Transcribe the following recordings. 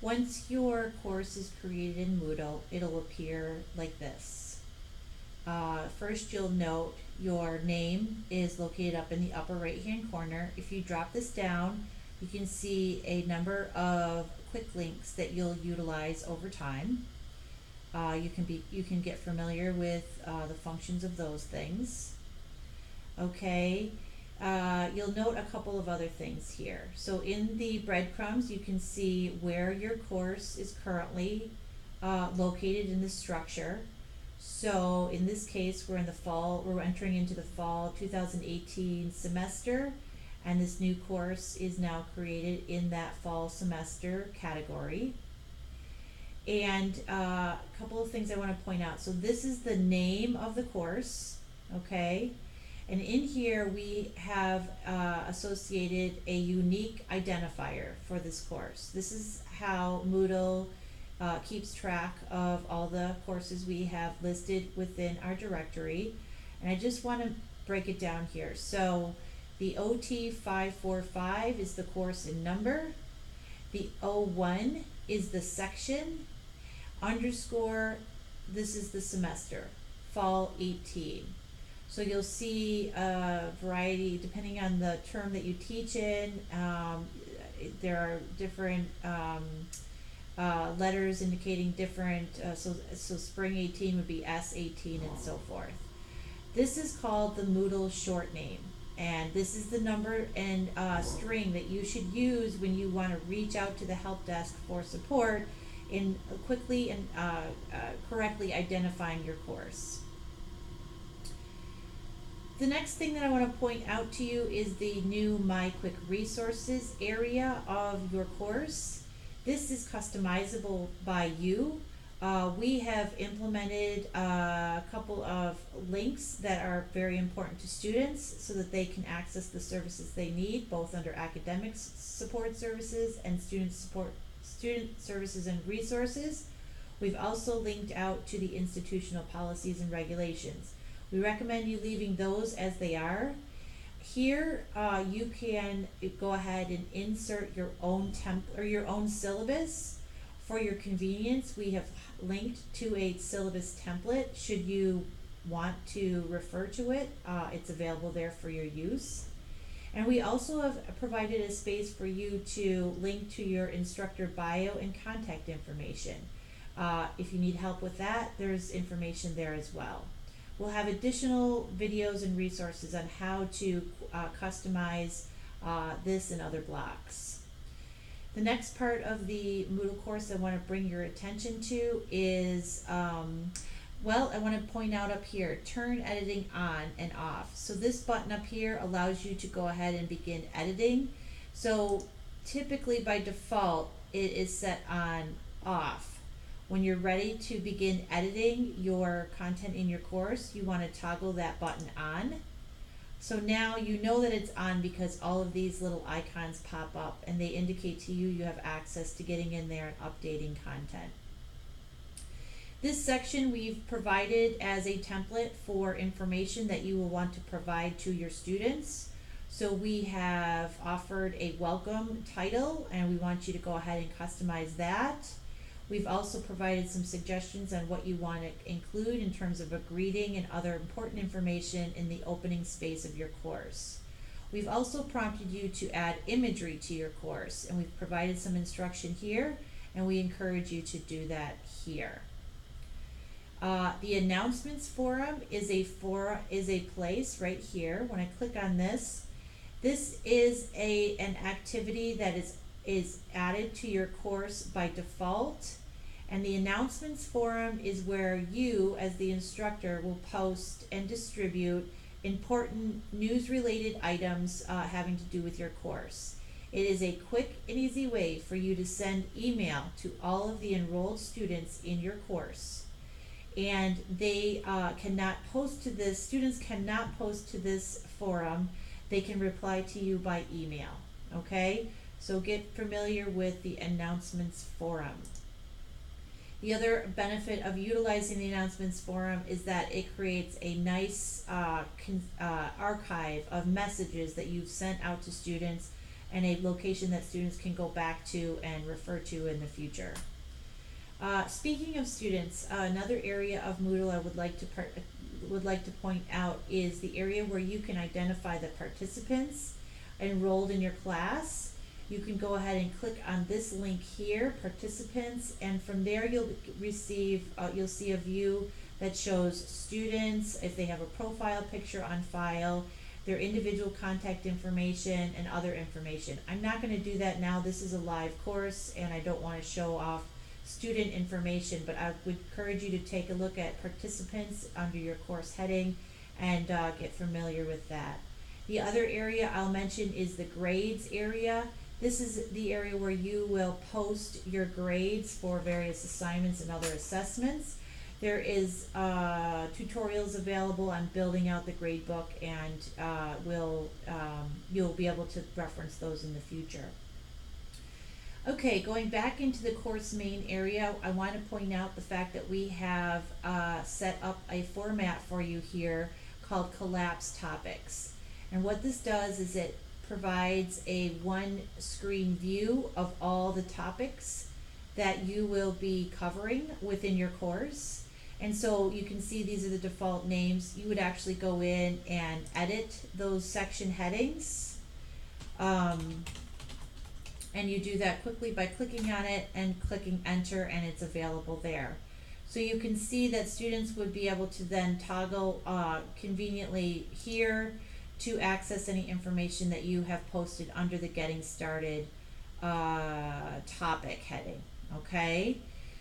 Once your course is created in Moodle, it'll appear like this. First, you'll note your name is located up in the upper right hand corner. If you drop this down, you can see a number of quick links that you'll utilize over time. You can get familiar with the functions of those things. Okay. You'll note a couple of other things here. So in the breadcrumbs, you can see where your course is currently located in the structure. So in this case, we're entering into the fall 2018 semester, and this new course is now created in that fall semester category. And a couple of things I want to point out. So this is the name of the course, okay? And in here we have associated a unique identifier for this course. This is how Moodle keeps track of all the courses we have listed within our directory. And I just want to break it down here. So the OT 545 is the course in number. The O1 is the section. Underscore, this is the semester, fall 18. So you'll see a variety, depending on the term that you teach in, there are different letters indicating different, so spring 18 would be S18 and so forth. This is called the Moodle short name. And this is the number and string that you should use when you want to reach out to the help desk for support in quickly and correctly identifying your course. The next thing that I want to point out to you is the new My Quick Resources area of your course. This is customizable by you. We have implemented a couple of links that are very important to students so that they can access the services they need, both under academic support services and student services and resources. We've also linked out to the institutional policies and regulations. We recommend you leaving those as they are. Here, you can go ahead and insert your own your own syllabus. For your convenience, we have linked to a syllabus template. Should you want to refer to it, it's available there for your use. And we also have provided a space for you to link to your instructor bio and contact information. If you need help with that, there's information there as well. We'll have additional videos and resources on how to customize this and other blocks. The next part of the Moodle course I want to bring your attention to is, well, I want to point out up here, turn editing on and off. So this button up here allows you to go ahead and begin editing. So typically by default, it is set on off. When you're ready to begin editing your content in your course, you want to toggle that button on. So now you know that it's on because all of these little icons pop up and they indicate to you you have access to getting in there and updating content. This section we've provided as a template for information that you will want to provide to your students. So we have offered a welcome title and we want you to go ahead and customize that. We've also provided some suggestions on what you want to include in terms of a greeting and other important information in the opening space of your course. We've also prompted you to add imagery to your course, and we've provided some instruction here, and we encourage you to do that here. The announcements forum is a place right here. When I click on this, this is an activity that is added to your course by default, and the announcements forum is where you as the instructor will post and distribute important news related items having to do with your course. It is a quick and easy way for you to send email to all of the enrolled students in your course, and they cannot post to this, students cannot post to this forum, they can reply to you by email, okay? So get familiar with the announcements forum. The other benefit of utilizing the announcements forum is that it creates a nice archive of messages that you've sent out to students and a location that students can go back to and refer to in the future. Speaking of students, another area of Moodle I would like to point out is the area where you can identify the participants enrolled in your class. You can go ahead and click on this link here, participants, and from there you'll see a view that shows students, if they have a profile picture on file, their individual contact information, and other information. I'm not going to do that now. This is a live course and I don't want to show off student information, but I would encourage you to take a look at participants under your course heading and get familiar with that. The other area I'll mention is the grades area. This is the area where you will post your grades for various assignments and other assessments. There is tutorials available on building out the grade book, and you'll be able to reference those in the future. Okay, going back into the course main area, I want to point out the fact that we have set up a format for you here called Collapse Topics. And what this does is it provides a one screen view of all the topics that you will be covering within your course. And so you can see these are the default names. You would actually go in and edit those section headings. And you do that quickly by clicking on it and clicking enter, and it's available there. So you can see that students would be able to then toggle conveniently here to access any information that you have posted under the Getting Started topic heading, okay?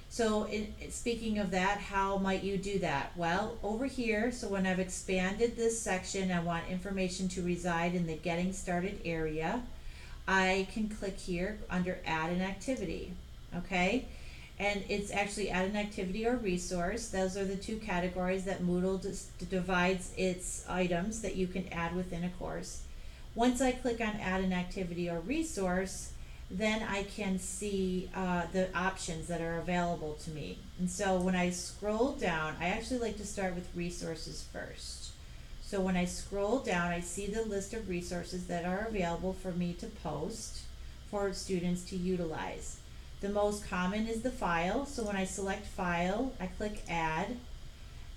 So speaking of that, how might you do that? Well, over here, so when I've expanded this section, I want information to reside in the Getting Started area. I can click here under Add an Activity, okay? And it's actually Add an Activity or Resource. Those are the two categories that Moodle divides its items that you can add within a course. Once I click on Add an Activity or Resource, then I can see the options that are available to me. And so when I scroll down, I actually like to start with resources first. So when I scroll down, I see the list of resources that are available for me to post for students to utilize. The most common is the file. So when I select file, I click add.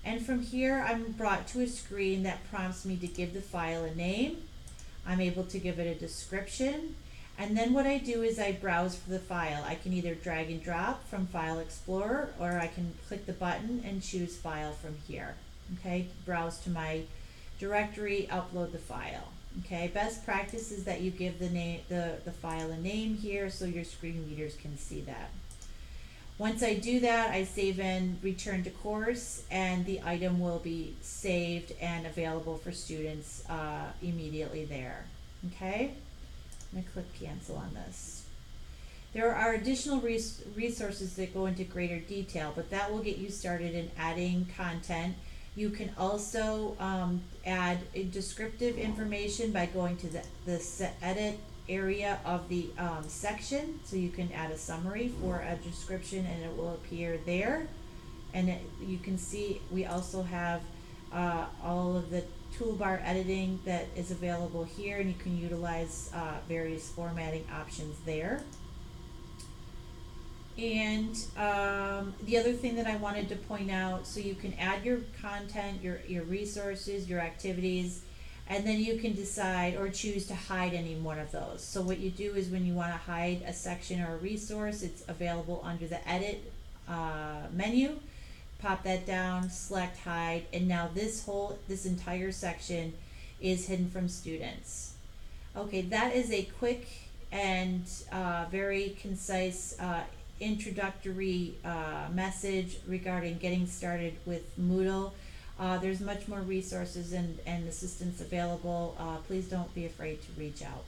And from here, I'm brought to a screen that prompts me to give the file a name. I'm able to give it a description. And then what I do is I browse for the file. I can either drag and drop from File Explorer, or I can click the button and choose file from here. Okay, browse to my directory, upload the file. Okay, best practice is that you give the file a name here so your screen readers can see that. Once I do that, I save and return to course, and the item will be saved and available for students immediately there. Okay, I'm gonna click cancel on this. There are additional resources that go into greater detail, but that will get you started in adding content. You can also add descriptive information by going to the edit area of the section. So you can add a summary for a description and it will appear there. And you can see we also have all of the toolbar editing that is available here, and you can utilize various formatting options there. And the other thing that I wanted to point out, so you can add your content, your resources, your activities, and then you can decide or choose to hide any one of those. So what you do is when you want to hide a section or a resource, it's available under the edit menu. Pop that down, select hide, and now this entire section is hidden from students. Okay, that is a quick and very concise introductory message regarding getting started with Moodle. There's much more resources and assistance available. Please don't be afraid to reach out.